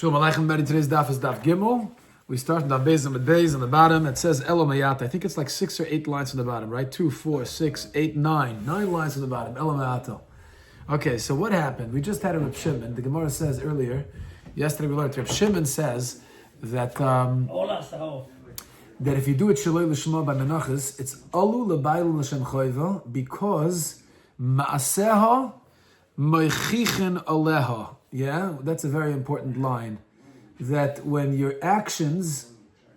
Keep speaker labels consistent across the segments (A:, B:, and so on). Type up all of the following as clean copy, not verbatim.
A: Shalom Aleichem, everybody. Today's daf is daf Gimel. We start from daf Beis and Beis on the bottom. It says Elomayat. I think it's like 6 or 8 lines from the bottom, right? 2, 4, 6, 8, 9. 9 lines from the bottom. Elomayato. Okay, so what happened? We just had a Reb Shimon. The Gemara says earlier, yesterday we learned, Reb Shimon says that that if you do it Shaloi L'Shema by Menachos, it's Alu L'Bailu L'Shem Choyva because Ma'aseha Moichichin Aleha. Yeah, that's a very important line. That when your actions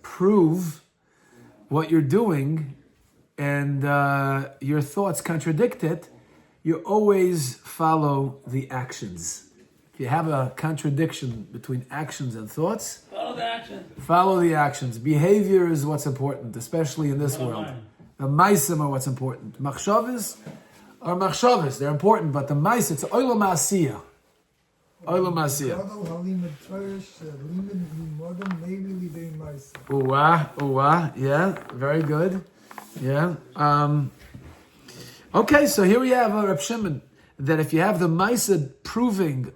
A: prove what you're doing and your thoughts contradict it, you always follow the actions. If you have a contradiction between actions and thoughts,
B: follow the actions.
A: Follow the actions. Behavior is what's important, especially in this world. The maisim are what's important. Machshavas are machshavas. They're important, but the mais, it's olam asiyah. Olam asiyah. Yeah, very good. Yeah. Okay, so here we have Reb Shimon, that if you have the maisa proving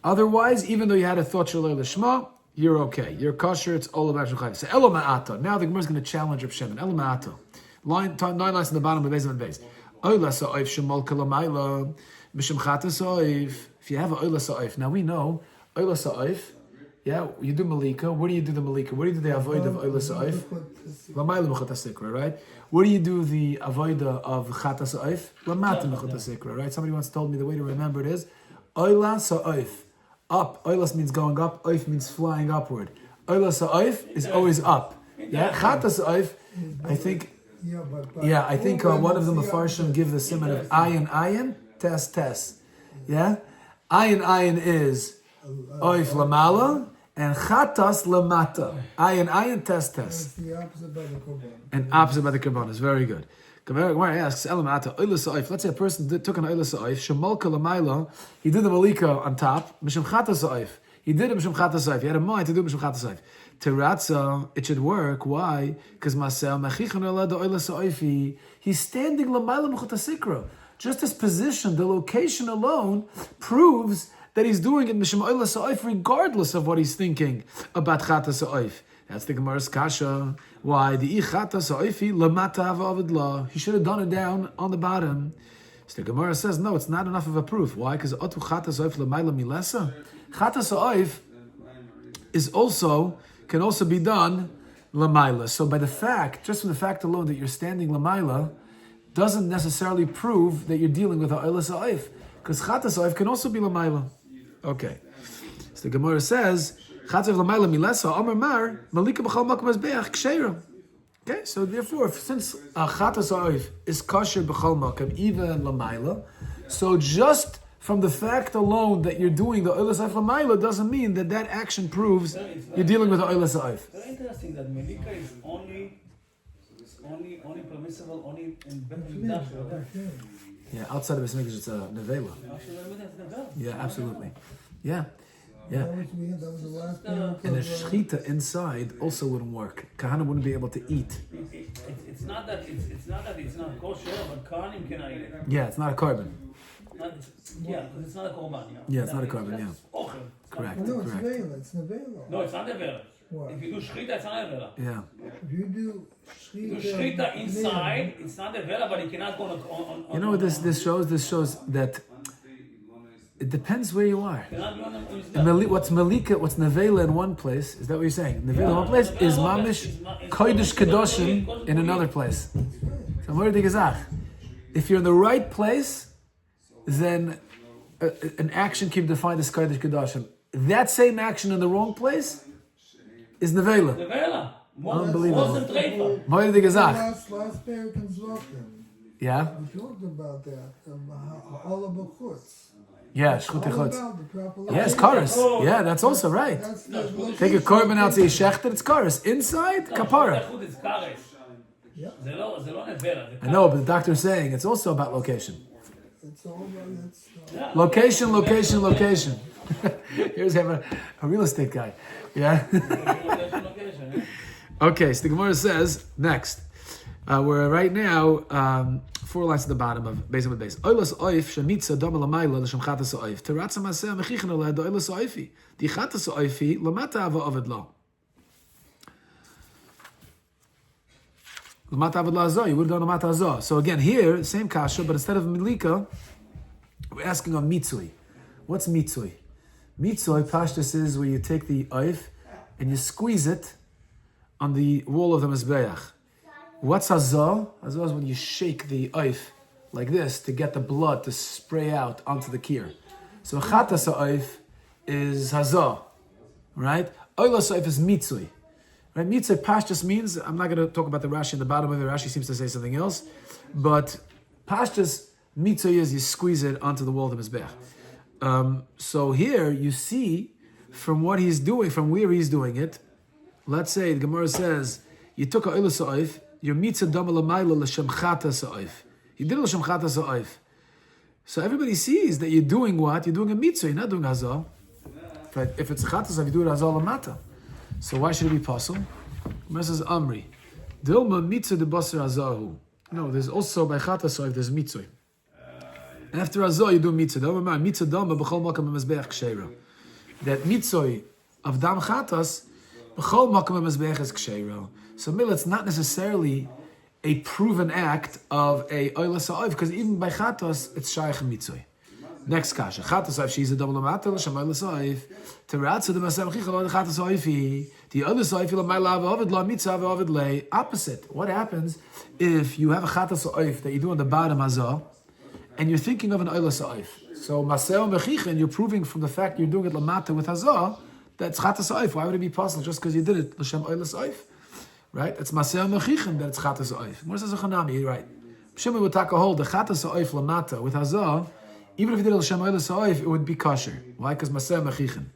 A: otherwise, even though you had a thought shaloi l'shma, you're okay. You're kosher, it's all about shulchan. So elo ma'ato. Now the Gemara is going to challenge Reb Shimon. Elo ma'ato. 9 lines in the bottom of Beis and Beis. Oila sa'oif shemol kalamayla mishum chata sa'oif. If you have an oila sa'oif, now we know oila sa'oif. Yeah, you do malika. Where do you do the malika? Where do you do the avoid of oila sa'oif? Lamayla mechata sikra, right? Where do you do the avoida of chata sa'oif? Lamata mechata sikra, right? Somebody once told me the way to remember it is oila sa'oif. Up. Oilas means going up. Oif means flying upward. Oila sa'oif is always up. Yeah, chata sa'oif. I think one of the Mefarshim give the simon of ayin, tes. Yeah? Ayin is oif lamala and chatas lamata. Ayin, tes.
C: That's the opposite by the korban.
A: And opposite by the korban is very good. Gemara asks, let's say a person took an oila sa'oif, shemalka lamayla, he did the malika on top, mishum chata sa'oif. He did it mishum chata sa'oif. He had a mind to do mishum chata sa'oif. Teratza, it should work. Why? Because masel mechichan ola da oila sa'oifi. He's standing lamayla mechata sikra. Just his position, the location alone, proves that he's doing it mishum oila sa'oif regardless of what he's thinking about chata sa'oif. That's the Gemara's kasha. Why? The ichata sa'oifi lamata ha'avidla. He should have done it down on the bottom. So the Gemara says, no, it's not enough of a proof. Why? Because otu chata sa'oif lamayla milesa. Chata sa'oif can also be done lamayla. So by the fact, just from the fact alone that you're standing lamayla, doesn't necessarily prove that you're dealing with a oila sa'oif. Because chata sa'oif can also be lamayla. Okay. So the Gemara says, okay, so therefore, since chata sa'oif is kosher b'chol makom, even lamayla, so just from the fact alone that you're doing the oila sa'oif lamayla doesn't mean that action proves you're dealing with the oila sa'oif.
B: Very interesting that malika is only permissible only in Bet HaMikdash.
A: Yeah, outside of Beis Hamikdash it's a nevela. Yeah, absolutely. Yeah.
C: That was the last thing.
A: And a shchita inside also wouldn't work. Kahana wouldn't be able to eat.
B: It's not that it's not kosher, but Kohanim cannot eat it.
A: Yeah, it's not a carbon.
B: Because it's not a korban.
A: Yeah, it's not a carbon. Yeah, correct.
C: No, it's nevela. It's nevela.
B: No, it's not nevela.
C: What?
B: If you do shchita, it's not nevela.
A: Yeah.
C: If you do
B: shchita inside, it's not nevela, but it cannot go on.
A: You know what this shows? This shows that it depends where you are. What's malika, what's nevela in one place? Is that what you're saying? Nevela in one place is mamish kodesh kadoshim in another place. So what do you think? If you're in the right place, then an action can be defined as kodesh kadoshim. That same action in the wrong place is nevela.
B: Nevela.
A: Unbelievable. What do you think?
C: last pair can
A: Yeah.
C: we talked about that. All b'chutz.
A: Yeah, shchut echutz.
C: Yeah,
A: Yes, karas. Yeah, that's also right. Take a korban out, say shechted, it's karas. Inside, kapara.
C: Yeah.
A: I know, but the doctor's saying it's also about location.
C: It's all about
A: Location. Here's a real estate guy. Yeah. Okay, so the Gemara says next. We're right now 4 lines at the bottom of Beis Amud Beis. Oilas oif shemitza dama lamayla l'shem chatas oif. Teratza maseh mechichen aleh do oilas oifi. Di chatas oifi lamata ava ovid lo. Lamata ovid lo azah. You would have done lamata azah. So again, here, same kasha, but instead of milika, we're asking on mitzui. What's mitzui? Mitzui, pashtus, is where you take the oif and you squeeze it on the wall of the mizbeach. What's hazah? Hazah is when you shake the oif like this to get the blood to spray out onto the kier. So chatas oif is hazah, right? Oilas oif is mitzui. Right? Mitzui pashtus means, I'm not going to talk about the Rashi in the bottom of the Rashi seems to say something else, but pashtus mitzui is you squeeze it onto the wall of the mizbeach. So here you see from what he's doing, from where he's doing it. Let's say the Gemara says you took a oilas oif. Your mitzvah dama lamayla l'shem chatas ha'oif. You did l'shem chatas ha'oif. So everybody sees that you're doing what? You're doing a mitzvah. You're not doing hazah. But if it's chatas, you do it hazah lamata. So why should it be possible? Gemara says Amri. Dilma mitzvah de basar hazahu. No, there's also by chatas ha'oif there's mitzvah. After hazah you do mitzvah. Dilma mitzvah dama b'chol makam b'mezbeach ksheira. That mitzvah of dam chatas b'chol makam b'mezbeach is ksheira. So Mila, it's not necessarily a proven act of a oilas ha'oif, because even by chatos, it's shaykh mitzvah. Next kasha. Chatos ha'oif, she's a double amata, l'shem oilas ha'oif. Teratza de masem chicha, lo de chatos ha'oifi. The oilas ha'oifi, lo may la ha'ovid, lo mitzvah ha'ovid lei. Opposite. What happens if you have a chatos ha'oif that you do on the bottom hazah, and you're thinking of an oilas ha'oif? So maseo mechichen, you're proving from the fact you're doing it lamata with hazah, that's chatos ha'oif. Why would it be possible just because you did it l'shem oilas ha'oif? Right? It's maseh mechichen that it's chatas oif. More says a chanami, right? Shimon would take a hold the chatas oif lamata with hazah. Even if you did it l'shem oilas oif, it would be kosher. Why? Because maseh mechichen.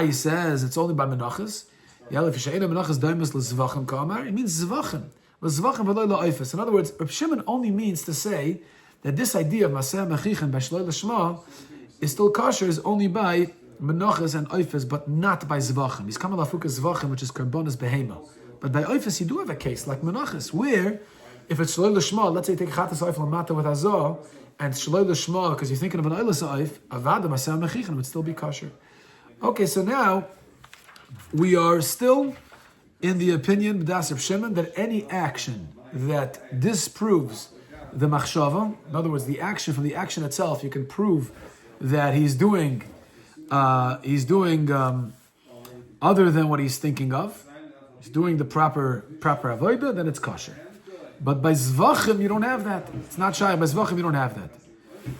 A: He says it's only by menachos. Yeah, if you menachos daimus l'zvachim kamar, it means zvachim. L'zvachim v'loy la'oifus. In other words, Reb Shimon only means to say that this idea of maseh mechichen by shloi l'shma is still kosher is only by menachos and oifus, but not by zvachim. He's coming lafukas zvachim, which is karbonas behema. But by oifus, you do have a case like Menachos, where if it's shaloi l'shma, let's say you take chatas oif lamata with hazah, and shaloi l'shma because you're thinking of an oilas oif, avada maseh mechichen would still be kosher. Okay, so now we are still in the opinion b'das Reb Shimon that any action that disproves the machshava, in other words, the action from the action itself, you can prove that he's doing other than what he's thinking of. He's doing the proper avodah, then it's kosher. But by zvachim, you don't have that. It's not shy. By zvachim, you don't have that.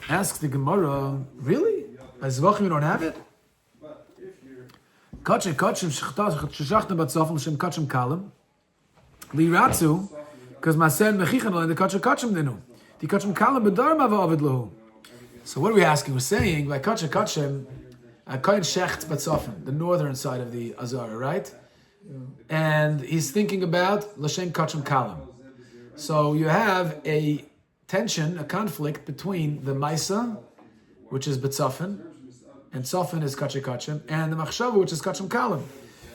A: Asks the Gemara, really? By zvachim, you don't have it? Kachem shechachtem batzofim l'shem kachem kalim liratzu because masen mechichen and the kachem nenu the kachem kalim b'dar mava avid lahu. So what are we asking? We're saying by kachem kain shecht batzofim, the northern side of the Azara, right? And he's thinking about l'shem kachem kalim. So you have a tension, a conflict between the Maisa, which is B'tzafin, and Tzafin is Kachem, and the Machshava, which is Kachem Kalim.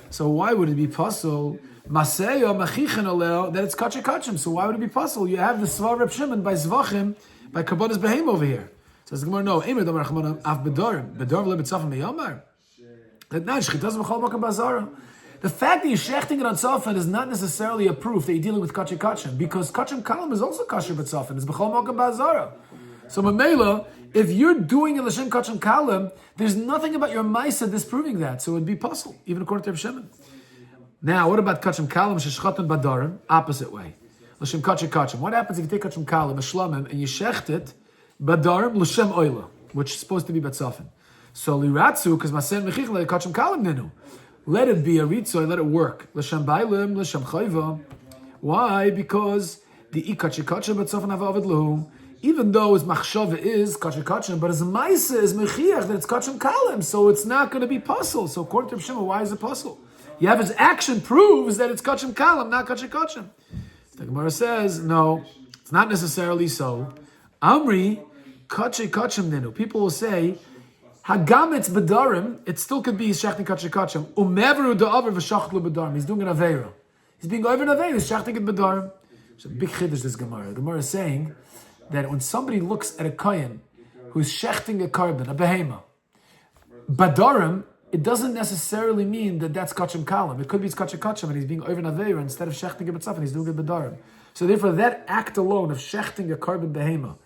A: So why would it be possible, Maseyo Machichen Aleo, that it's Kachem? So why would it be possible? You have the Svar Reb Shimon by Zvachim, by Kabbalas Behem over here. So the Gemara, no, Eimer Damar Rachmana Av Bedorim, Bedorim Le B'tzafin Meyomar. That not Shchitas B'chol Makam Bazara. The fact that you're shechting it on Tzafin is not necessarily a proof that you're dealing with Kachem, because Kachem Kalim is also Kasher B'tzafin. It's B'chol Makam Bazara. So Mamela, if you're doing it L'shem Kachem Kalim, there's nothing about your Maisa disproving that, so it'd be possible, even according to Reb Shimon. Now, what about Kachem Kalim Sheshchatan Badarim? Opposite way. L'shem Kachem. What happens if you take Kachem Kalim, a Shlamim, and you shecht it Badarim L'shem Oila, which is supposed to be B'tzafin. So Liratzu, because Masen Mechich Le Kachem Kalim Nenu. Let it be a ritzoy, let it work. L'shem bailim, l'shem chayva. Why? Because the ikachikachem b'tzofan havavid lahu, even though his machshava is kachikachem, but his maisa is mechiach that it's kachem kalim, so it's not going to be puzzle. So according to Reb Shimon, why is it puzzle? You have his action proves that it's kachem kalim, not kachikachem. The Gemara says, no, it's not necessarily so. Amri, kachikachem nenu. People will say, Hagamitz bedarim, it still could be shechting kachem. Umeveru da'aver v'shachlu bedarim. He's doing an aveira. He's being over an aveira. He's shechting it bedarim. It's a big chiddush, this Gemara. The Gemara is saying that when somebody looks at a kohen who's shechting a carbon, a behema, badarim, it doesn't necessarily mean that that's kachim kalam. It could be it's kachim kachim and he's being over naveira instead of shechting it and he's doing it badarim. So therefore, that act alone of shechting a carbon behema,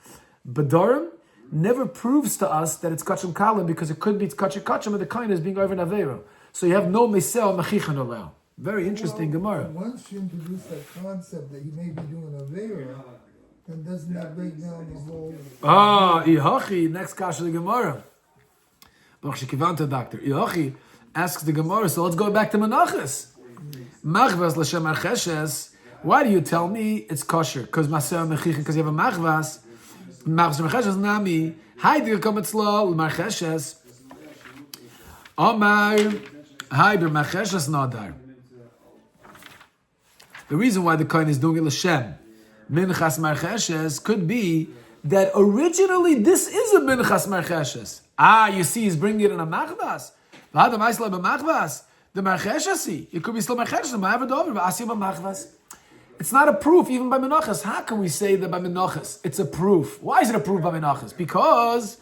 A: badarim, never proves to us that it's kachim kalam because it could be it's kachim kachim and the kohen is being over naveira. So you have no mesel machichan olel. Very interesting Gemara.
C: Once you introduce that concept that you may be doing a vera, then doesn't that break down the whole?
A: Ihachi, next kasha the Gemara. Doctor. Ihachi asks the Gemara, so let's go back to Menachos. Machvas l'shem archeshes. Why do you tell me it's kosher? Because maser mechichin, because you have a machvas. Machvas mecheshes nami. Haydir kometzlo l'marcheshes. Omar haydir marcheshes nadar. The reason why the kohen is doing it l'shem minchas marcheshes could be that originally this is a minchas marcheshes. You see, he's bringing it in a machvas. The marcheshesi. It could be still marcheshes. It's not a proof even by Menachos. How can we say that by Menachos it's a proof? Why is it a proof by Menachos? Because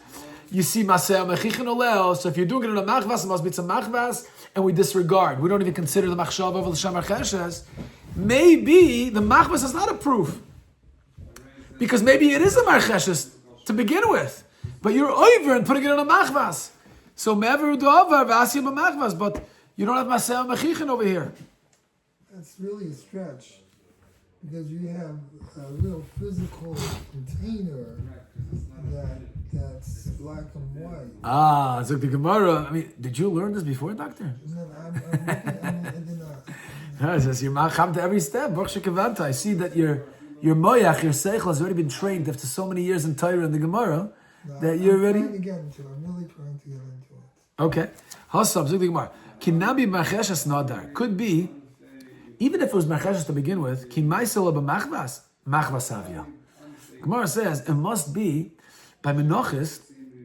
A: you see maser mechichin olel. So if you're doing it in a machvas, it must be a machvas, and we disregard. We don't even consider the machshav over l'shem marcheshes. Maybe the machvas is not a proof. Because maybe it is a marcheshes to begin with. But you're over and putting it in a machvas. So me'ever u'dovar v'asiyah b'machvas. But you don't have maser mechichin over here.
C: That's really a stretch. Because you have a real physical container that's black and white.
A: So the Gemara, I mean, did you learn this before, Doctor?
C: No, I did not.
A: It says you're macham to every step. I see that your moyach, your seichel has already been trained after so many years in Torah and the Gemara that you're ready.
C: I'm really trying to get into it.
A: Okay. Hasab, zuk the Gemara. Kinabi marcheshes nadar. Could be, even if it was marcheshes to begin with, ki maisel b'machvas, machvas avya. Gemara says it must be by Menachos,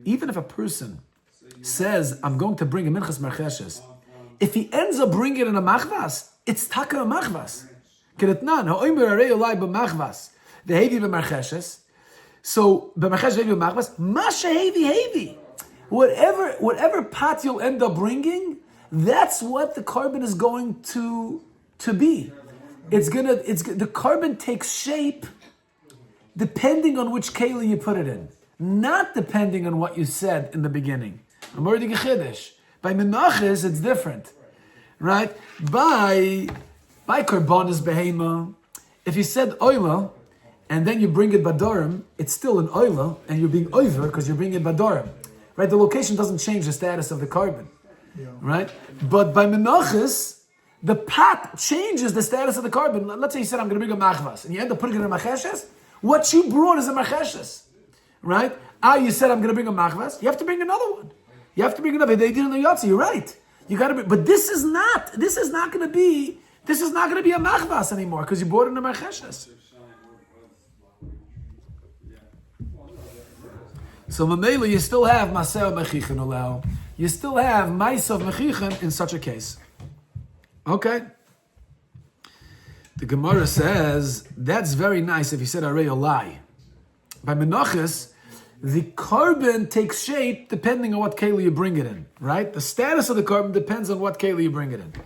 A: even if a person says, I'm going to bring a minchas marcheshes, if he ends up bringing it in a machvas, it's taka a machvas. Keretnan, ha'oimer arei olai b'machvas, v'hevi b'marcheshes. So, b'marcheshes v'hevi b'machvas, ma shehevi. Whatever pot you'll end up bringing, that's what the carbon is going to be. The carbon takes shape depending on which keli you put it in, not depending on what you said in the beginning. By Menachos, it's different, right? By karbonis behema, if you said oila and then you bring it badorim, it's still an oila and you're being over because you're bringing it badorim, right? The location doesn't change the status of the carbon, right? But by Menachos, the pot changes the status of the carbon. Let's say you said, I'm going to bring a machvas, and you end up putting it in a marcheshes. What you brought is a marcheshes, right? You said, I'm going to bring a machvas. You have to bring another one. You have to bring another. They did in the yotzi. You're right. You got to bring, but this is not going to be a machvas anymore because you brought it in a marcheshes. So mamela, you still have maser mechichin olel. You still have ma'asav mechichin in such a case. Okay. The Gemara says, that's very nice if you said arei olai. By Menachos, the carbon takes shape depending on what keli you bring it in, right? The status of the carbon depends on what keli you bring it in. The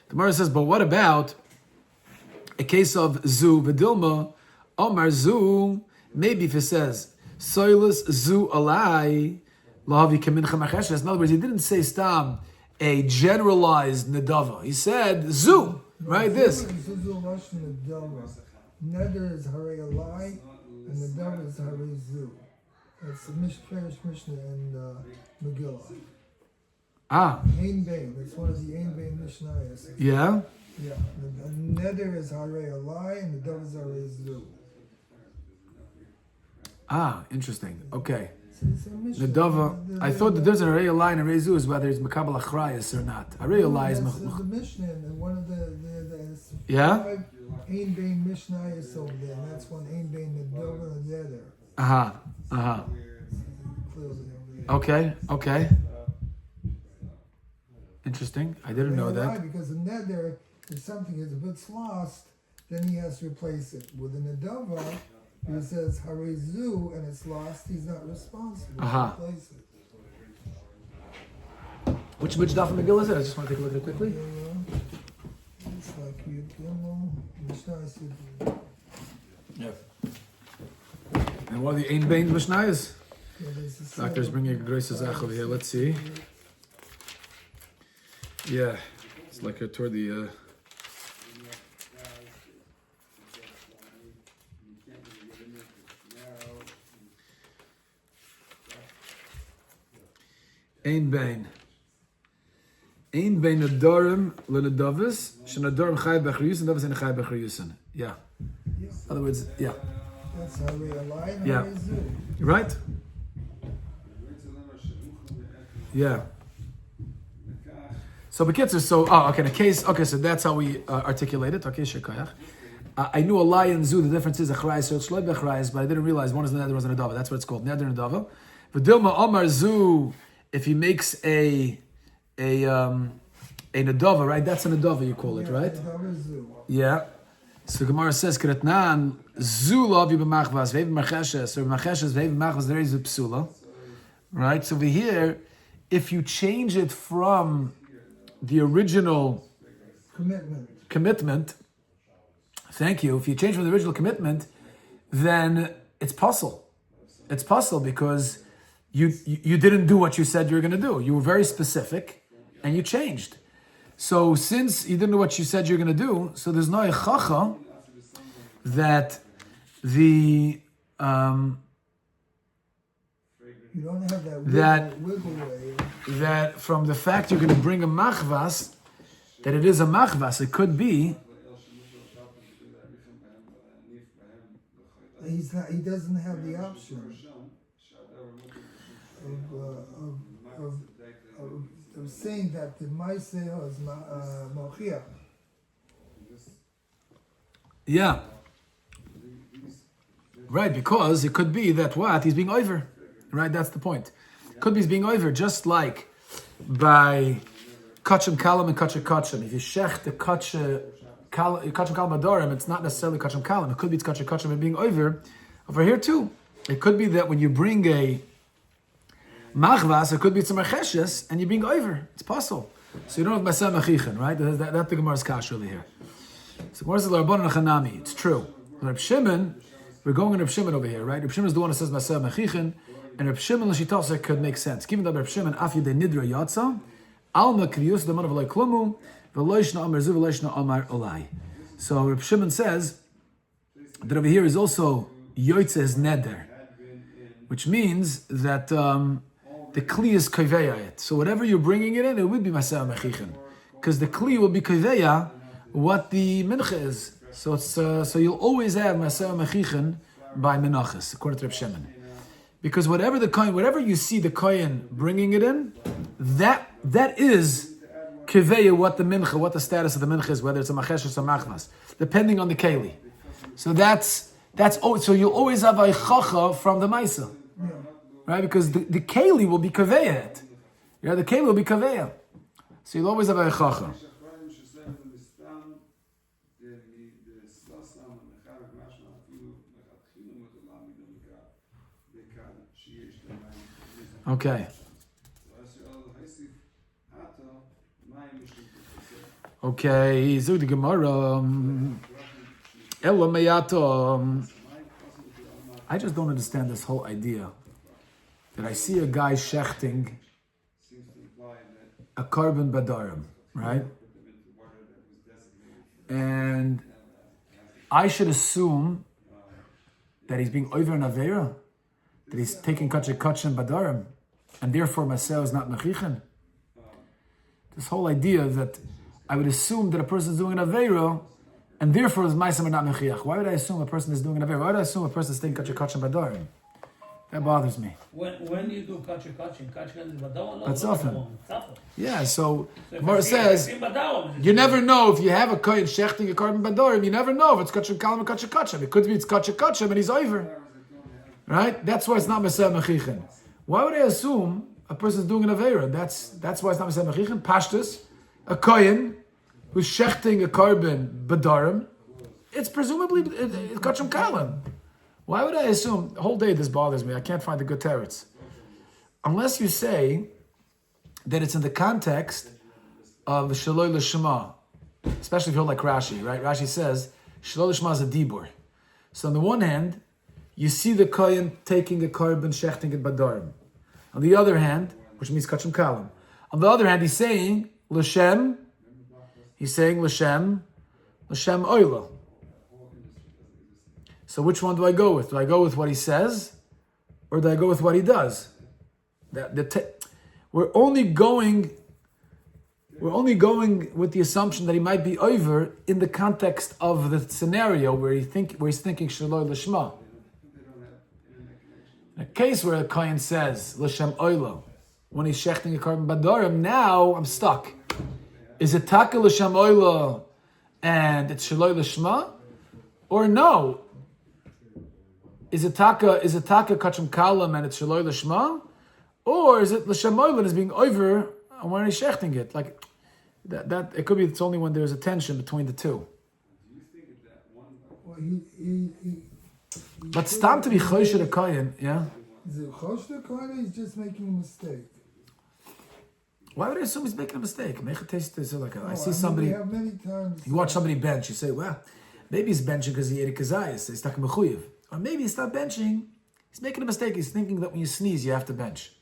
A: Gemara says, but what about a case of zu v'dilma, omar zu, maybe if it says, soilus zu olai, lahavi kamincha marcheshes. In other words, he didn't say stam, a generalized nedava. He said zu, right? This.
C: Neder is harei alai, and nedava is harei zu. That's the Mishperish Mishnah and Megillah. Ein Bein. That's one of the Ein Bein Mishnayos.
A: Yeah.
C: Yeah. The neder is harei alai, and nedava is harei zu.
A: Interesting. Okay. Nedava. I thought that there's an arei alai and arei zu is whether it's mekabel achrayas or not. Arei alai is
C: the Mishnah and one of the
A: yeah.
C: Ein Bein Mishnayos over there, and that's one Ein Bein nedava and neder.
A: Okay. Interesting. I didn't know that.
C: Because the neder is something that's a bit lost, then he has to replace it. With an adava, he says harizu and it's lost, he's not responsible to replace it.
A: Which daf of Megillah is it? I just want to take a look at it quickly.
C: It's like Yud Gimel, Mishnah Yud.
A: Yeah. And what are the Ein Bein Mishnayos? Doctor's bringing a grace Zach over here. Let's see. Yeah, it's like toward the. Ein Bein. Ein Bein Nadarim LeNadavis, Shenadarim Chai B'Chriyusin, Nadavis and Chai B'Chriyusin. Yeah. In other words, yeah.
C: That's how we align.
A: Yeah. Right? Yeah. So Bekitzer, okay, the case, okay, so that's how we articulate it. Okay, Shekayach. I knew a lie and zu, the difference is a chrayis, so it's shloib b'chrayis, but I didn't realize one is the other was an adava. That's what it's called, neder and adava. V'dilma omar zu, if he makes a adava, right? That's an adava, you call it, right? Yeah. So Gemara says, Kretnan, zu lov yu b'machvas, ve'ev b'macheshes, or b'macheshes, ve'ev b'machvas, there is a psula. Right? So over here, if you change it from the original commitment, thank you. If you change from the original commitment, then it's puzzle. It's puzzle because you didn't do what you said you were going to do. You were very specific, and you changed. So since you didn't know what you said you're going to do, so there's no echacha that the
C: you don't have that wiggle way.
A: That from the fact you're going to bring a machvas, that it is a machvas. It could be.
C: He doesn't have the option of saying that the Maiseh is Mochia.
A: Yeah. Right, because it could be that what? He's being over. Right, that's the point. Could be he's being over, just like by kachem kalam and kachem kachem. If you shech the kachem kalam adorim, it's not necessarily kachem kalam. It could be it's kachem kachem and being over. Over here too, it could be that when you bring a machvas, it could be it's a marcheshes and you're being over. It's possible. So you don't have maseh machichin, right? That's the Gemara's kash over here. So Gemara says l'rabbanan chanami. It's true. Reb Shimon, we're going in Reb Shimon over here, right? Reb Shimon is the one who says maseh machichin. And Reb Shimon l'shitasa could make sense. Given that Reb Shimon af yedei nidra yatsa, alma kriyus the man of loy klumu, v'loishna amar zu v'loishna amar olai. So Reb Shimon says that over here is also yotzes neder, which means that the kli is koveya it. So whatever you're bringing it in, it would be maseh mechichin, because the kli will be koveya what the mincha is. So it's so you'll always have maseh mechichin by Menachos, according to Reb Shimon. Because whatever you see the kohen bringing it in, that is kiveya what the mincha, what the status of the mincha is, whether it's a machesh or a machmas, depending on the keli. So that's so you'll always have a chacha from the maisa, right? Because the keli will be kiveya it. Yeah, the keli will be kiveya. So you'll always have a chacha. Okay. Okay, zog the Gemara. I just don't understand this whole idea that I see a guy shechting a carbon badarim, right? And I should assume that he's being over an avera, that he's taking kach and badarim, and therefore maseh is not mechichin. This whole idea that I would assume that a person is doing an avera, and therefore is maseh not mechiach. Why would I assume a person is doing an avera? Why would I assume a person is taking kach and badarim? That bothers me.
B: When you do kach and badarim,
A: that's often. Yeah, so Gemara says you never know if you have a kohen shechting a carbon badarim. You never know if it's kach and kalam and kach. It could be it's kach and he's over. Right? That's why it's not Maseh Mechichin. Why would I assume a person is doing an Aveira? That's why it's not Maseh Mechichin. Pashtus, a Kohen who's shechting a carbon Badarim, it's presumably kachum kalim. Why would I assume? The whole day this bothers me. I can't find the good teretz. Unless you say that it's in the context of shaloi l'shema, especially if you're like Rashi, right? Rashi says shaloi l'shema is a dibur. So on the one hand, you see the kohen taking a korban, shechting it badarim. On the other hand, which means kachum kalim. On the other hand, he's saying l'shem. He's saying l'shem oila. So which one do I go with? Do I go with what he says, or do I go with what he does? We're only going with the assumption that he might be over in the context of the scenario where he's thinking shaloi l'shma. In a case where the kohen says l'shem oilo when he's shechting a korban badarim, now I'm stuck. Is it taka l'shem oilo and it's shaloi l'shma, or no? Is it taka kachum kalam and it's shaloi l'shma? Or is it l'shem oilo and is being over when he's shechting it? Like that it could be it's only when there's a tension between the two.
C: Well,
A: But stam to be chosh the kohen, yeah?
C: Is it chosh the kohen or he's just making a mistake?
A: Why would I assume he's making a mistake? I see
C: We
A: somebody,
C: have many times.
A: you watch somebody bench, you say, well, maybe he's benching because he ate a kazayas, he's stuck in mechuyev. Or maybe he's not benching, he's making a mistake, he's thinking that when you sneeze, you have to bench.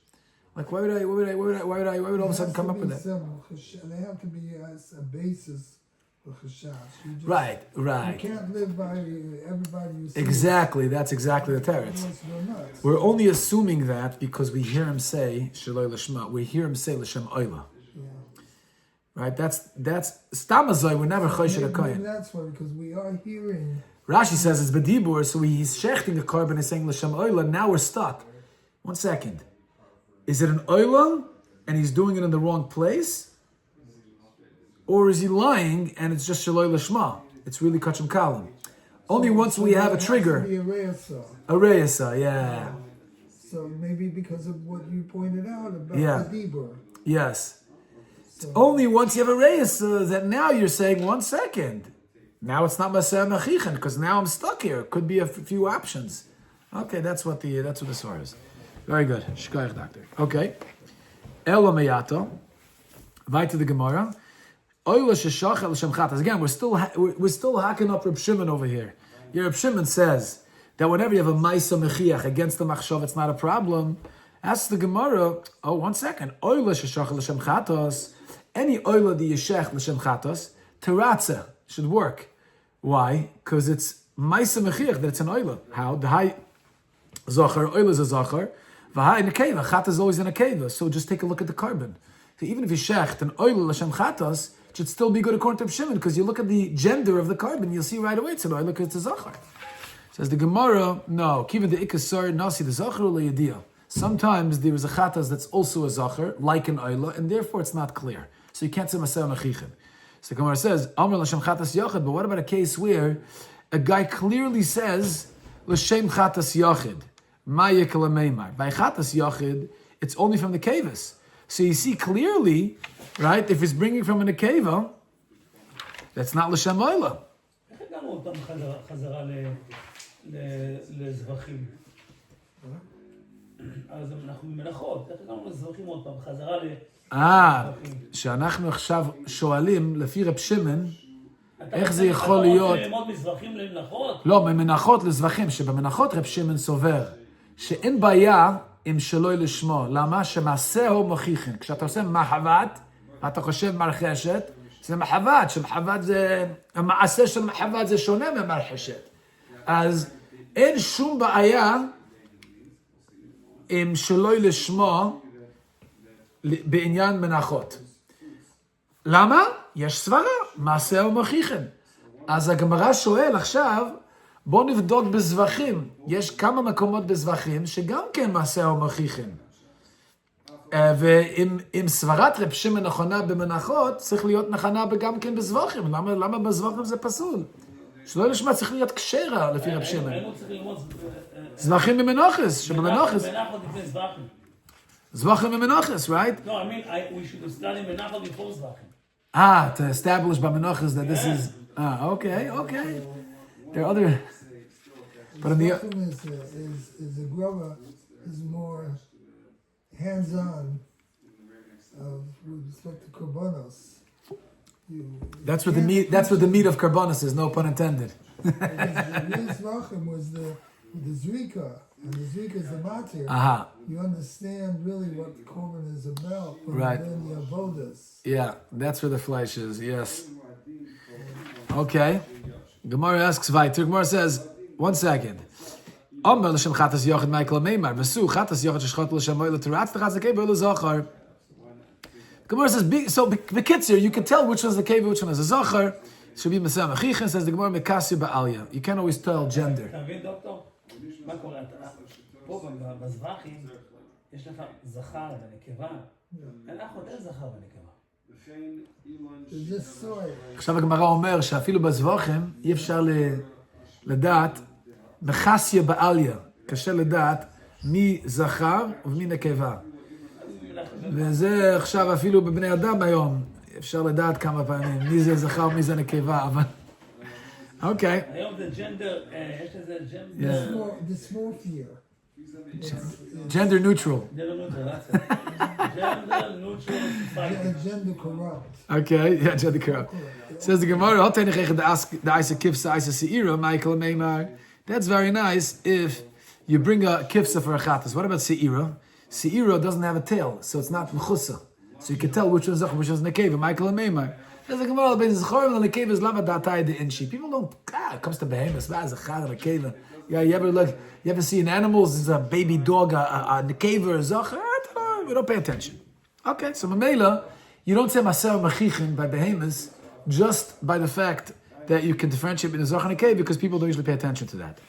A: Like, why would all of a sudden come up with that?
C: They have to be as a basis for chashash.
A: Right.
C: You can't live by everybody you see.
A: Exactly, that's exactly the teretz.
C: Otherwise you go nuts.
A: We're only assuming that because we hear him say shaloi l'shma. We hear him say l'shem oila.
C: Yeah.
A: Right? That's stamazoi. We're never chosh the
C: Maybe
A: kohen.
C: that's why, because we are hearing.
A: Rashi says it's bedibur, so he's shechting a korban and saying l'shem oila. Now we're stuck. 1 second. Is it an oila and he's doing it in the wrong place? Or is he lying and it's just shaloi l'shma? It's really kachum kalim. Only once we have a trigger.
C: It has to be a reasa.
A: A reisa, yeah.
C: So maybe because of what you pointed out about
A: Yeah.
C: the dibur.
A: Yes.
C: So
A: Only once you have a reisa that now you're saying 1 second. Now it's not maseh machichin because now I'm stuck here. Could be a few options. Okay, that's what the Svar is. Very good. Shkoyach, doctor. Okay. Elo meyato. Vai to the Gemara. Oila sheshachel l'shem chatas. Again, we're still hacking up Reb Shimon over here. Your Reb Shimon says that whenever you have a ma'isa mechiach against the machshov, it's not a problem. Ask the Gemara. 1 second. Oila sheshachel l'shem chatas. Any oila that you shech l'shem chatas, teratza should work. Why? Because it's ma'isa mechiach that it's an oila. How? The high zachar, oila is a zachar. V'hai in a keva. Chatas is always in a keva. So just take a look at the carbon. So even if you shecht an oila l'shem chatas, it should still be good according to Reb Shimon, because you look at the gender of the carbon, you'll see right away it's an oila because it's a zachar. Says the Gemara, no. Kiva the ikasar nasi the zachar ula yediyah. Sometimes there is a chatas that's also a zachar, like an oila, and therefore it's not clear. So you can't say maseh machichin. So the Gemara says, Amr l'shem chatas yachid, but what about a case where a guy clearly says, l'shem chatas yachid, ma yekala meimar. By chatas yachid, it's only from the kevis. So you see clearly, right, if it's bringing from an akeva, that's not l'shem oila.
B: איך הגענו אותם חזרה לזבחים? אז אנחנו במנחות, איך הגענו לזבחים עוד פעם, חזרה לזבחים?
A: שאנחנו עכשיו שואלים, לפי רב שמעון, איך זה יכול להיות...
B: אתה רוצה ללמוד מזבחים למנחות?
A: לא, ממנחות לזבחים, שבמנחות רב שמעון סובר, שאין בעיה עם שלוי לשמו. למה? שמעשהו מוכיחים. כשאתה עושה מחבת, אתה חושב מרחשת, זה מחבת, שמחבת זה... המעשה של מחבת זה שונה ממרחשת. אז אין שום בעיה עם שלוי לשמו בעניין מנחות. למה? יש סברה, מעשהו מוכיחים. אז הגמרא שואל עכשיו, בואו נבדוק בזבחים. יש כמה מקומות בזבחים שגם כן מעשהו מוכיחים. ואם סברת רב שמעון נכונה במנחות, צריך להיות נכונה גם כן בזבחים. למה בזבחים זה פסול? שלא לשמה צריך להיות כשרה לפי רב שמעון.
B: היינו צריכים ללמוד...
A: זבחים במנוחס, שבמנוחס.
B: מנחות לפני זבחים.
A: זבחים במנוחס, right?
B: No, I mean, we should study menachos before זבחים.
A: To establish by menachos that this is... Okay. There are other, but in the
C: Zachim is the grubber is more hands-on with respect to korbanos.
A: that's what the meat. That's what the meat of karbonis is. No pun intended.
C: Because the real Zachim was the zrika, and the zrika is the matir.
A: Aha.
C: You understand really what the korban is about when
A: Right.
C: you're in the avodas.
A: Yeah, that's where the flesh is. Yes. Okay. Gemara asks weiter. Gemara says, 1 second. Amar l'shem chatas yochid Michael Meimar. V'su chatas yochid sheshchot l'shem oil teratz v'chatz l'kei b'oil zachar. Gemara says, so b'kitzir, you can tell which one's the cave, which one is a zachar. Should be Mesam Achichin, says the Gemara Mekasir ba'alya. You can't always tell gender.
B: אתה מבין, דוקטור? מה קורה? פה בזבחים יש לך זכר ונקבה. אין לך עוד זכר ונקבה.
C: It's just soy.
A: עכשיו הגמרא אומר שאפילו בזבוחים אי אפשר לדעת מחסיה בעליה. קשה לדעת מי זכר ומי נקבה. וזה עכשיו אפילו בבני אדם היום. אפשר לדעת כמה פעמים מי זה זכר ומי זה נקבה, אבל... אוקיי.
B: היום זה ג'נדר, יש לזה ג'נדר...
C: Dysmorphia.
A: Gender neutral.
C: Gender corrupt.
A: Okay, yeah, gender corrupt. Says the Gemara, the Isa Kifsa, Isa Seira, Michael Meimar. That's very nice if you bring a Kifsa for a Chatas. What about Seira? Seira doesn't have a tail, so it's not Mechusa. So you can tell which one's Zachar, which one's Nekeva, Michael and Meimar. Says the Gemara, the Zachar and the Nekeva is Lava Datai the Inshi. People don't, it comes to behemoths, Zachar and Nekeva. Yeah, you ever see in animals, there's a baby dog, a Nekeva or a Zachar? We don't pay attention. Okay, so Mamela, you don't say Maser Machichin by behemoths just by the fact that you can differentiate between Zachar and Nekeva because people don't usually pay attention to that.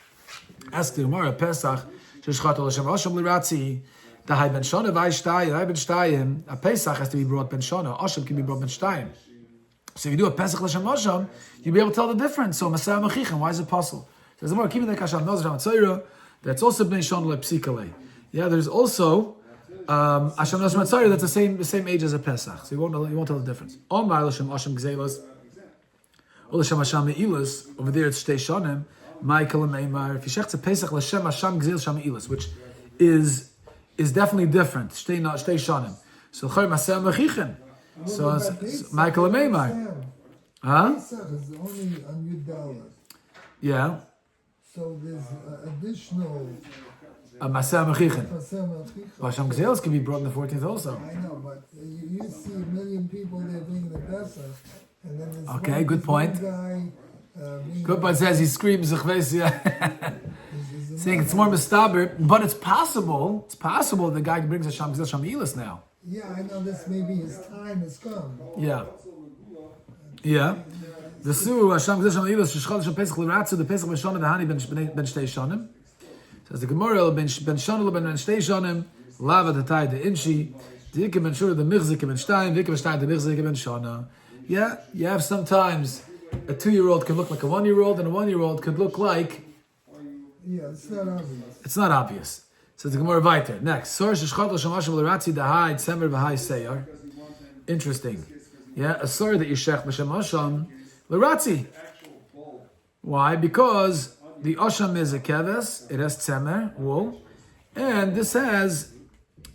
A: Ask the Gemara, Pesach, Sheshchat Ol Hashem Osham Liratzi, the Hai Ben Shona Vai Shtayim, Hai Ben Shtayim, a Pesach has to be brought Ben Shona, Osham can be brought Ben Shtayim. So if you do a Pesach L'Shem Osham, you'll be able to tell the difference. So Maser Machichin, why is it possible? Says the Gemara, keeping the Kasham Nozer HaMatzayra, that's also Ben Shona LePsikale. Yeah, there's also Hashem Nozer HaMatzayra that's the same age as a Pesach. So you won't tell the difference. Omar L'Shem Osham Gzelos, or L'Shem Hashem Me'ilas, over there it's Shtei Shonim, Michael and Meimar. If you check the Pesach L'Shem Hashem Gzelos Shem Me'ilas, which is definitely different. Shtei Shonim. So Chor Maser Machichin. So Michael and Meimar. Huh?
C: Pesach is only on Yud.
A: Yeah.
C: So there's additional
A: A Maser Mechichin.
C: Maser Mechichin.
A: Hashem Gzelos can be brought in the 14th also.
C: I know, but you see a million people there bringing the Pesach, and then there's
A: Okay, good point.
C: One guy,
A: Good point says he screams, saying it's more mistaber, but it's possible the guy brings Hashem Gzelos Shem Me'ilas now.
C: Yeah, I know this maybe his time has come.
A: Yeah. Yeah. The Su Hashem Gzelos Shem Me'ilas Sheshchal Shem Pesach L'Ratzu the Pesach Ben Shona V'Hani Ben Shtei Shonim. Says the Gemara Ben Shona Ben Shtei Shonim Lava Datai the Inshi Dike Ben Shura the Michzik Ben Shtayim Dike Ben Shtayim the Michzik Ben Shona. Yeah, you have sometimes a 2-year-old can look like a 1-year-old and a 1-year-old could look like.
C: Yeah, it's not obvious.
A: It's not obvious. Says the Gemara weiter. Next, Sor Sheshchot L'Shem Hashem L'Ratzi Dahai Tzemer V'Hai Seyar. Interesting. Yeah, a Sor that you shech L'Shem Hashem L'Ratzi. Why? Because the Osham is a keves, it has tzemer, wool, and this has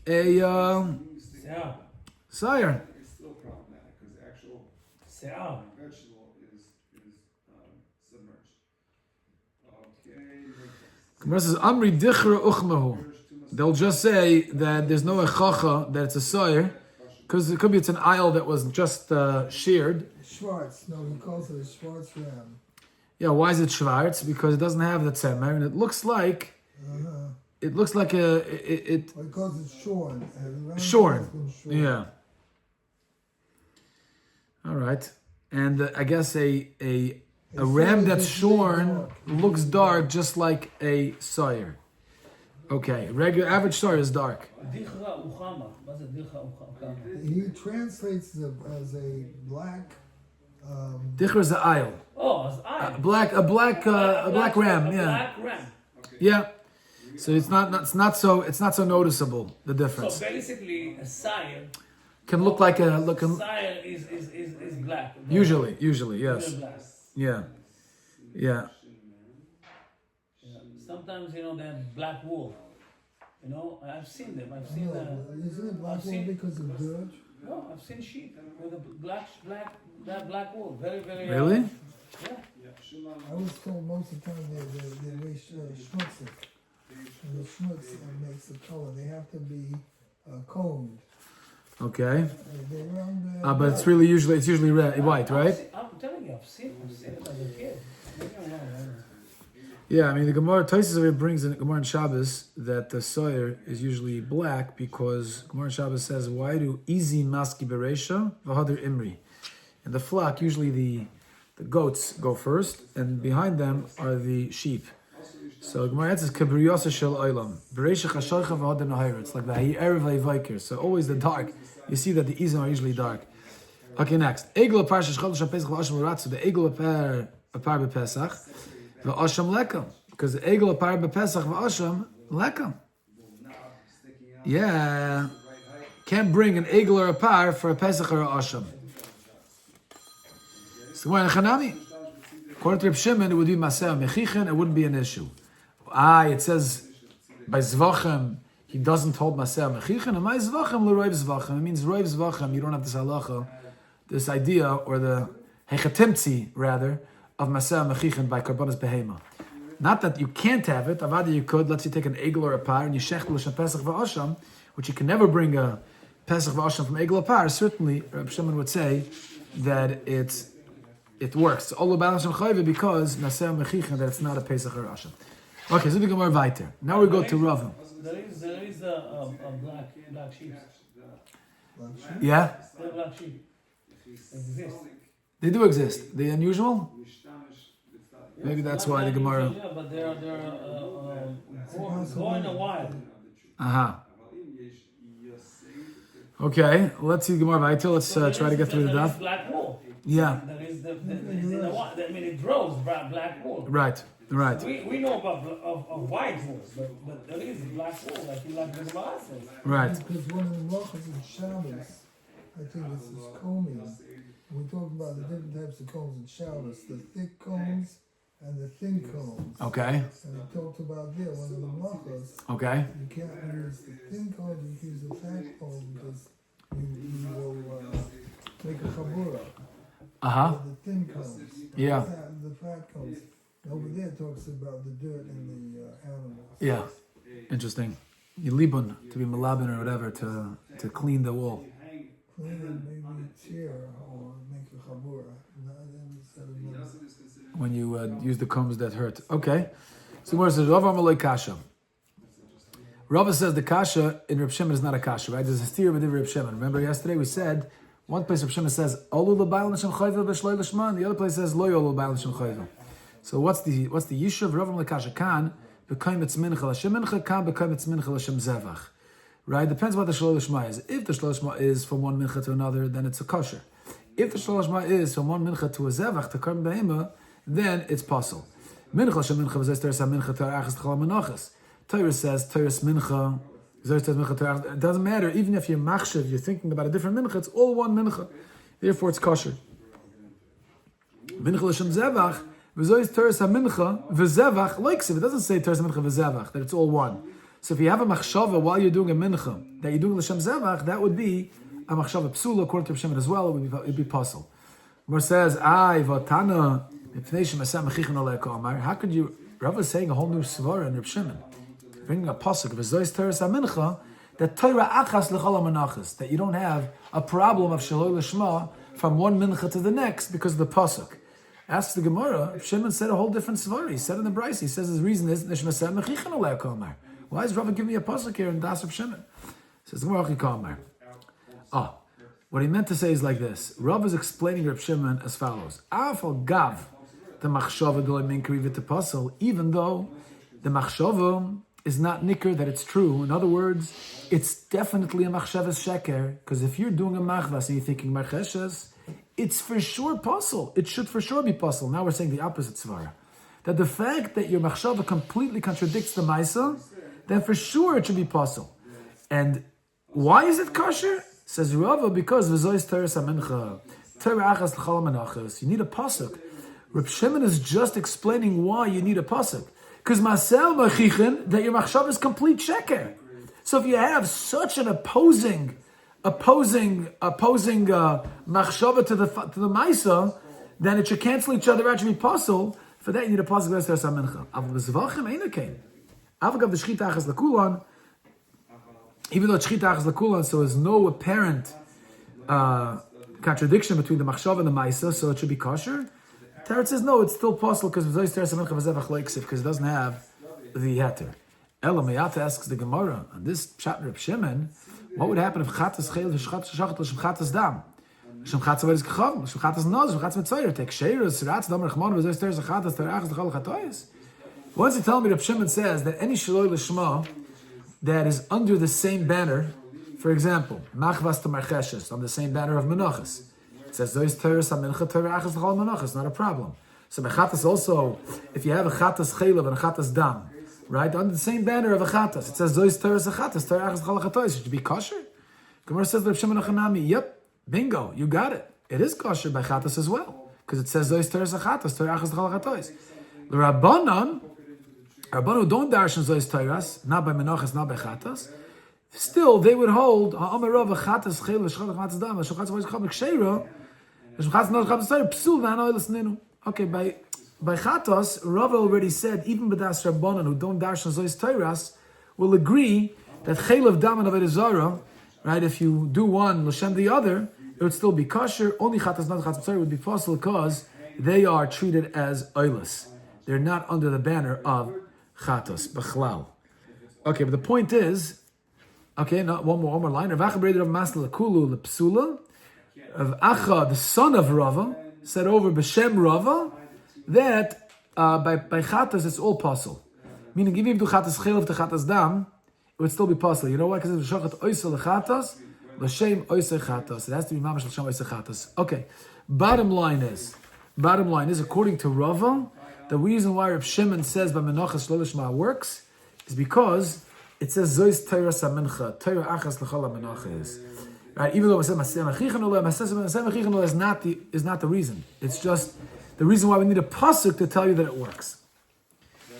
A: a sire.
D: It's still problematic because the actual vegetable is submerged. Okay.
A: Gemara says, Amri dichra uchmahu. They'll just say that there's no echacha, that it's a sire, because it could be it's an aisle that was just sheared.
C: Schwartz, no, he calls it a Schwartz ram.
A: Yeah, why is it Schwarz? Because it doesn't have the tzemer, and it looks like it looks like
C: Well, he calls it shorn.
A: shorn. Yeah. All right, and I guess a ram that's shorn looks dark, just like a sire. Okay, regular average sire is dark.
C: He translates it as a black.
A: Dichra is the aisle.
B: Oh, אז
A: A black ram. Yeah.
B: black ram.
A: Yeah. So it's not so noticeable, the difference.
B: So basically, a sire
A: Can look like a
B: sire is black.
A: usually yes.
B: Black.
A: Yeah.
B: Sometimes, they have black wool. I've seen them. I've seen
C: Isn't it black wool because of dirt?
B: No, I've seen sheep with a black wool. Very, very.
A: Really?
B: Yeah.
C: I was told most of the time they wear schmutz. And the schmutz makes the color. They have to be combed.
A: Okay.
C: They're around
A: But it's usually red, white, right?
B: I'm telling you, I've seen it as a kid. Maybe I'm wrong, I don't know.
A: Yeah, I mean the Gemara Tosfos over here brings in Gemara in Shabbos that the soyer is usually black because Gemara in Shabbos says, "Why do easy maski bereisha v'hader imri?" And the flock, usually the goats go first, and behind them are the sheep. So Gemara says, "Kebriyasa shel olam bereisha chashocha v'hader nahira." It's like the erev levaykir. So always the dark. You see that the izim are usually dark. Okay, next. Egel apar sheshchodesh haPesach v'asham l'ratzu. The egel apar b'Pesach. V'asham lekam, because the egel apar b'Pesach v'asham lekam. Yeah, can't bring an egel or a par for a Pesach or a asham. So when Chanami, according to Reb Shimon, it would be Maseh Mechichin. It wouldn't be an issue. It says by Zvachem he doesn't hold Maseh Mechichin, and my Zvachem l'roiv Zvachem. It means roiv Zvachem. You don't have this halacha, this idea, or the hechatimtzi rather, of Maseh Mechichin by Karbonas Behema. Not that you can't have it, avada you could. Let's say you take an egel or a par and you shechtel l'shem Pesach v'asham, which you can never bring a Pesach v'asham from egel or par. Certainly, Reb Shimon would say that it works. All about Hashem chayve because Maseh Mechichin that it's not a Pesach or asham. Okay, so we go more weiter. Now we go to Rav.
B: There is a black sheep.
A: Yeah,
B: They're black sheep. Exist.
A: they do exist. They unusual. Maybe that's why the Gemara.
B: Yeah, but they're going a while.
A: Okay, let's see the Gemara weiter. Let's try to get through the
B: There is
A: daf.
B: black wool.
A: Yeah.
B: There is the it grows black wool.
A: Right.
B: We know of white wool, but there is black wool, like the Gemara says.
A: Right.
C: Because one of the Menachos in Shabbos, I think this is combing. We talk about the different types of combs in Shabbos, the thick combs and the thin combs.
A: Okay.
C: And we talked about there, one of the Menachos,
A: Okay.
C: you can't use the thin comb, you can use the fat comb because you will make a chabura. The thin combs.
A: Yeah.
C: The fat combs. Over there talks about the dirt and the animals.
A: Yeah. Interesting. You libun to be malabin or whatever to clean the wool.
C: Clean it, maybe tear or make a chabura.
A: When you use the combs that hurt. Okay. So where says Rav Amalei Kasha. Rava says the Kasha in Reb Shimon is not a Kasha, right? There's a steer within Reb Shimon. Remember yesterday we said one place Reb Shimon says Olu l'bayil l'shem chayva b'shloi l'shman. The other place says Lo yolu l'bayil l'shem chayva. So what's the issue of Rav Amalei Kasha? Kan b'kayim etz mincha l'shem mincha, kan b'kayim etz mincha l'shem zevach. Right? Depends what the shloi l'shma is. If the shloi l'shma is from one mincha to another, then it's a kosher. If the shloi l'shma is from one mincha to a zevach to karm behema, then it's possible. Mincha l'shem mincha v'zeh teres ha-mincha to arachas t'chol ha-menachos. Torah says teres mincha. It doesn't matter. Even if you're machshav, you're thinking about a different mincha, it's all one mincha. Therefore, it's kosher. Mincha l'shem zevach. V'zois teres ha-mincha v'zevach likes it. It doesn't say teres ha-mincha v'zevach, that it's all one. So if you have a machshava while you're doing a mincha, that you're doing l'shem zevach, that would be a machshava psula, according to Shimon as well, it would be possible. Where says, v'atana, how could you, Rav is saying a whole new svara in Reb Shimon, bringing a pasuk of Zois Teres HaMincha, that Torah achas l'chol ha-menachos, that you don't have a problem of shaloi l'shma from one mincha to the next because of the pasuk. Asks the Gemara, Reb Shimon said a whole different svara. He said in the Bryce, he says his reason is nishmaseh mechichan alei kolmar. Why is Rav giving me a pasuk here in Das Reb Shimon? Says the Gemara kolmar. What he meant to say is like this. Rav is explaining Reb Shimon as follows. Afal gav the machshava do minkri v'tepasul, even though the machshava is not nikr that it's true. In other words, it's definitely a machshavas sheker, because if you're doing a machvas and you're thinking marcheshes, it's for sure pasul. It should for sure be pasul. Now we're saying the opposite svara. That the fact that your machshava completely contradicts the maisa, then for sure it should be pasul. And why is it kosher? Says Rava, because v'zois teres ha-mincha, Torah achas l'chol ha-menachos, you need a pasuk. Reb Shimon is just explaining why you need a pasuk. Because masel machichin, that your machshav is complete sheker. So if you have such an opposing machshava to the maisa, then it should cancel each other out, should be puzzle. For that, you need a puzzle against their mincha. Avol b'zvachim ain't kain. Avagav the shchita achas lakulan. Even though shchita achas lakulan, so there's no apparent contradiction between the machshava and the maisa, so it should be kosher. Teretz says no, it's still possible because it doesn't have the heter. Elamayata asks the Gemara on this pshat Reb Shimon, what would happen if chatas chayil v'shachat l'shemchatas dam? Shemchatas what is kacham? Shemchatas noz, shemchatas mitzayer. Take sheiros, siratz, dam rechmon, v'zoy steres achatas, terachas l'chol chatoyes. Once you tell me Reb Shimon says that any shaloi l'shma that is under the same banner, for example, machvas to marcheshes, on the same banner of Menachos, it says zoy steres amincha terachas l'chol Menachos, not a problem. So mechatas also, if you have a chatas chayil and a chatas dam, right, under the same banner of a chatas, it says zois teres a chatas, terachas l'chol chatoyes. Should it be kosher? Gemara says Reb Shimon Achanami, yep, bingo, you got it. It is kosher by chatas as well, because it says zois teres a chatas, terachas l'chol chatoyes. The Rabbanon who don't darshan zois teres, not by Menachos, not by chatas, still they would hold ha'amar rav a chatas chayil v'shchol chatas dam, v'shchol chatas v'shchol k'sheira, v'shchol not chatas teres psul v'anoilas ninu. Okay, by chatos, Rav already said, even b'das Rabbanan who don't darshan zois teres will agree that chayil of dam and avodah zara, right? If you do one l'shem the other, it would still be kosher. Only chatas not chatas teres would be possible because they are treated as oilus. They're not under the banner of chatos b'chlal. Okay, but the point is, okay, not one more line. Rav Acha b'reder of Masla Kulu lepsula. Rav Acha, the son of Rava, said over b'shem Rava that by chatas it's all possible. Meaning, even if you do chatas chayil to chatas dam, it would still be possible. You know why? Because it's shochat oisel lechatas, l'shem oisel chatas. It has to be mamash l'shem oisel chatas. Okay. Bottom line is, according to Rava, the reason why Reb Shimon says by Menachos lo lishma works is because it says zois teres amincha, teira achas l'chol Menachos. Right? Even though it says maseh mechichan is not the reason. It's just the reason why we need a pasuk to tell you that it works.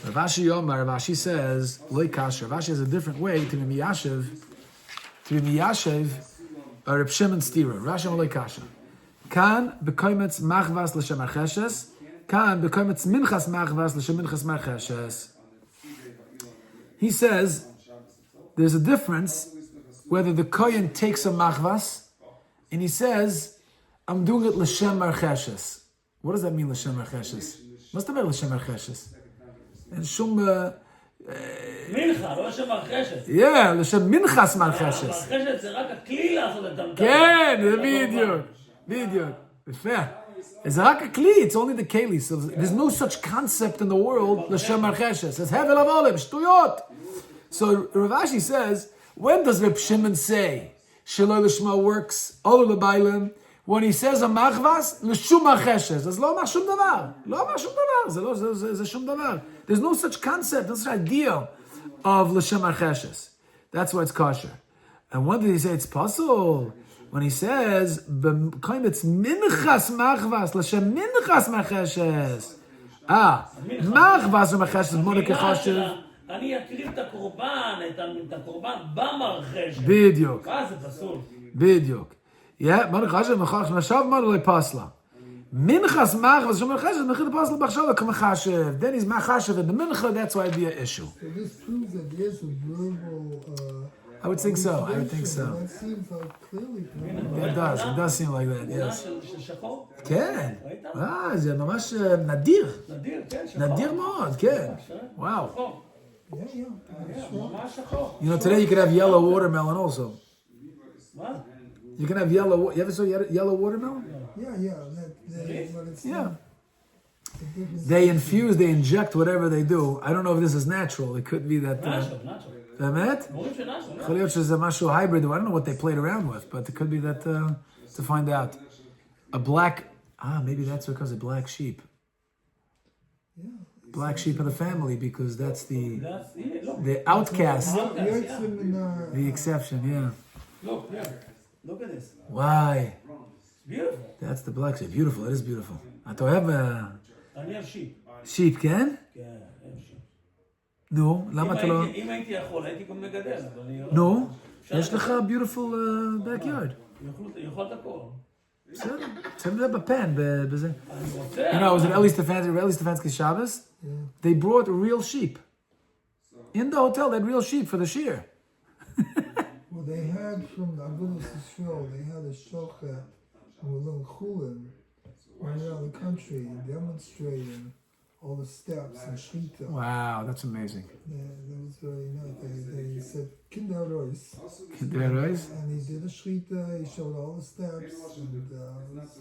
A: Ravashi Yomar, Ravashi says, Loi kasher. Ravashi has a different way to be miyashiv, Reb Shimon stira. Ravashi Loi kasher. Kan bekoimetz machvas l'shem archeshes, kan bekoimetz minchas machvas l'shem minchas marcheshes. He says, there's a difference whether the kohen takes a machvas, and he says, I'm doing it l'shem marcheshes. What does that mean, l'shem marcheshes? What's the matter l'shem marcheshes? And shum...
B: Mincha, לא לשם מרחשת.
A: Yeah, לשם מנחס מרחשת.
B: מרחשת זה רק הכלי לעשות את המטרה.
A: כן, זה בדיוק. יפה. זה רק הכלי, it's only the keli. So there's no such concept in the world, לשם מרחשת. It's hevel avolem, שטויות. So Rav Ashi says, when does Reb Shimon say, שלא לשמה works, all the Bailim, when he says a machvas, l'shum macheshes, אז לא אומר שום דבר. לא אומר שום דבר, זה שום דבר. There's no such concept, no such idea of l'shem macheshes. That's why it's kosher. And when did he say it's possible? When he says, it's minchas machvas, l'shem minchas macheshes. Machvas macheshes, monik echoshev.
B: אני אקריב את הקורבן, את הקורבן במרחשת.
A: בדיוק.
B: זה פסול.
A: בדיוק. Yeah, man khashav mashav man lo pasla. Minchas machvas shom khashav mechid pasla b'chshav k'ma khashav. Then he's machashav in the mincha. That's why it'd be an issue.
C: So this proves that there's a verbal.
A: I would think so.
C: That seems like clearly.
A: It does. It does seem like that. Yes.
B: של שחור?
A: כן. זה ממש נדיר.
B: נדיר, כן, שחור.
A: נדיר מאוד. כן. Wow.
C: Yeah.
B: ממש שחור.
A: You know, today you could have yellow watermelon also.
B: מה?
A: You can have yellow. You ever saw yellow watermelon?
C: Yeah. But it's
A: Yeah. They inject whatever they do. I don't know if this is natural. It could be that.
B: נאצ'ו.
A: באמת?
B: אומרים שנאצ'ו.
A: יכול להיות שזה משהו hybrid. I don't know what they played around with, but it could be that to find out. A black. Maybe that's because of black sheep.
C: Yeah.
A: Black sheep of the family, because that's the outcast, the exception. Yeah.
B: Look at this.
A: Why?
B: It's beautiful.
A: That's the black sheep. Beautiful. It is beautiful. אתה אוהב
B: אני אוהב sheep.
A: sheep, כן?
B: כן, אני אוהב sheep.
A: נו, למה אתה לא...
B: אם הייתי יכול, הייתי גם מגדל, אבל אני...
A: נו, יש לך beautiful backyard.
B: יכול את הכל.
A: בסדר, שים את זה בפן, בזה.
B: אני רוצה...
A: You know, I was at Eli Stefanski's Shabbos. They brought real sheep. In the hotel, they had real sheep for the shiur.
C: Well, they had from the Agudas Yisrael, they had a shochet from a little chulin right around the country demonstrating all the steps and shita.
A: Wow, that's amazing.
C: That was very nice. They said Kinder Reus.
A: Kinder Reus?
C: And he did a shita, he showed all the steps. And,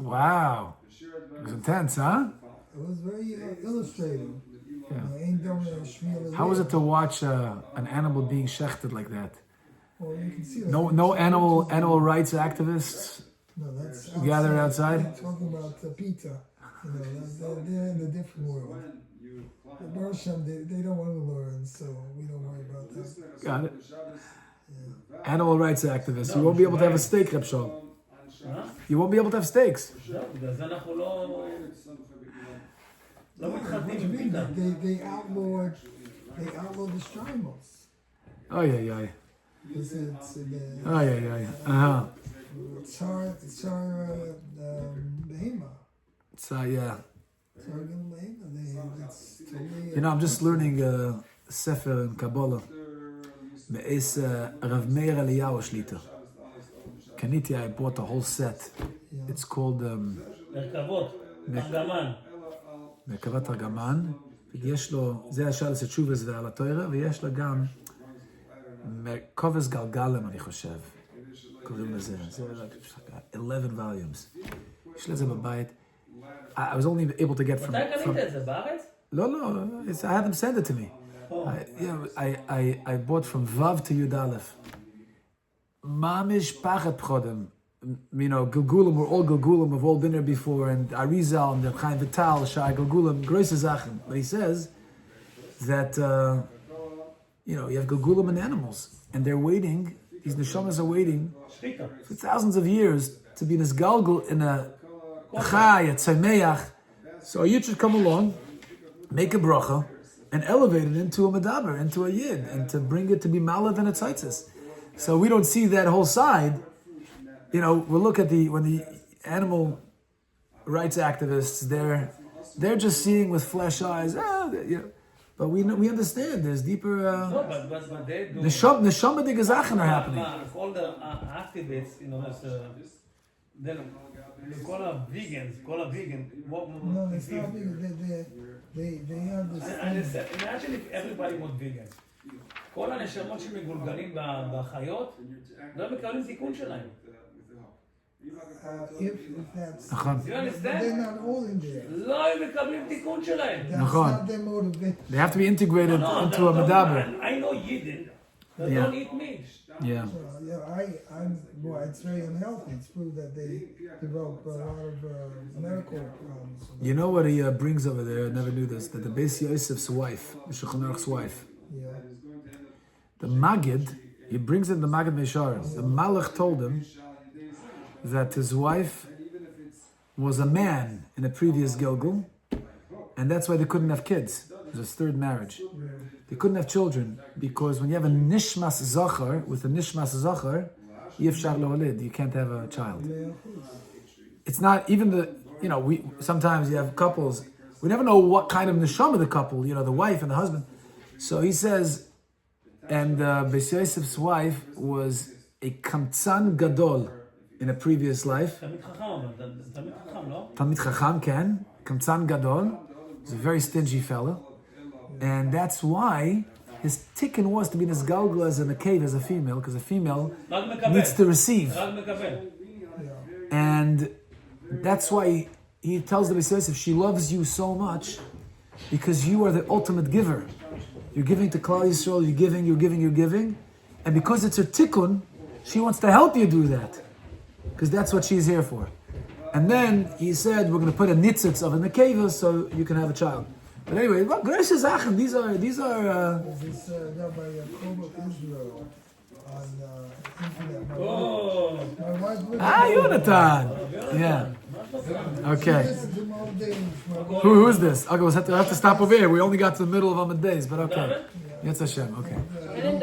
A: Wow. It was intense, huh?
C: it was very illustrative.
A: Yeah. How was it to watch an animal being shechted like that?
C: Well, you can see
A: No animal rights activists
C: No, that's
A: gathered outside?
C: We're talking about PETA. You know, they're in a different world. The Barsham, they don't want to learn, so we don't worry about that.
A: Got it. Animal rights activists. You won't be able to have a steak, Reb Shol. You won't be able to have steaks.
B: בגלל זה אנחנו לא מתחתנים עם פיתה.
C: They outlawed the strimals.
A: Oh, yeah.
C: Because it's
A: Oh, yeah. Uh-huh.
C: Tsar Behema.
A: So, yeah.
C: Tsar Behema. It's totally...
A: You know, I'm just learning Sefer in Kabbalah. Me'es Rav Meir Eliyahu Shlita. Kaniti, I bought the whole set. It's called...
B: מרכבות, תרגמן.
A: מרכבת תרגמן. יש לו, זה השאלה של תשובס ועל התורה, ויש לו גם מרכובס גלגלם, אני חושב. קוראים לזה. זה 11 volumes. יש לזה בבית. I was only able to get from...
B: מתי קנית את זה? בארץ?
A: לא, I had them send it to me. I bought from Vav to Yud Aleph. Mamish pachat pchodim. You know, Gilgulim, we're all Gilgulim, we've all been there before, and Arizal and the Chaim Vital, Shai Gilgulim, Groise Zachen. But he says that, you know, you have Gilgulim and animals, and they're waiting, these neshamas are waiting for thousands of years to be in this galgal in a chai, a tzameach. So a yid should come along, make a bracha, and elevate it into a medaber, into a yid, and to bring it to be malad and a tzaitzis. So we don't see that whole side. You know, we'll look at when the animal rights activists, they're just seeing with flesh eyes, you know, but we understand there's deeper,
B: but they do...
A: neshama de gezachen are happening.
B: All the activists, you know, כל הוויגנס,
C: No, it's not vegan. They have this...
B: Imagine if everybody was vegan. כל הנשמות שמגולגלים בחיות, לא מקבלים תיקון שלהם.
C: If that's...
A: נכון.
B: You understand?
C: They're not all in there.
B: לא הם מקבלים תיקון שלהם.
C: That's not their motivation.
A: They have to be integrated into a medaber.
B: I know Yidden that
A: Yeah.
B: don't eat meat.
A: Yeah.
C: Well, it's very unhealthy. It's proved that they develop a lot of medical problems.
A: You know what he brings over there? I never knew this. That the Beis Yosef's wife, the Shulchan Aruch's wife,
C: Yeah.
A: the Magid, he brings in the Magid Mesharim. The Malach told him that his wife was a man in a previous Gilgul, and that's why they couldn't have kids. It was his third marriage. They couldn't have children because when you have a nishmas zachar with a nishmas zachar, yifshar lo'olid, you can't have a child. It's not even we sometimes you have couples, we never know what kind of neshama the couple, the wife and the husband. So he says, and Beis Yosef's wife was a kamtzan gadol in a previous life. Talmid Chacham, Ken, kamtzan gadol. He's a very stingy fella. And that's why his tikkun was to be in his galgal as in a cave as a female, because a female needs to receive. And that's why he tells the Beis Yosef, she loves you so much because you are the ultimate giver. You're giving to Klal Yisrael, you're giving. And because it's her tikkun, she wants to help you do that. Because that's what she's here for. And then he said, we're going to put a nitzitz of a nekeva so you can have a child. But anyway, Grace Zachen, these are.
C: This Rabbi Yoel Gold Israel on internet. My wife lives
A: Yonatan. Yeah. Okay. Who's this? Okay, we'll have to stop over here. We only got to the middle of Ahmed Days, but okay. Yetz Hashem, okay.
E: I didn't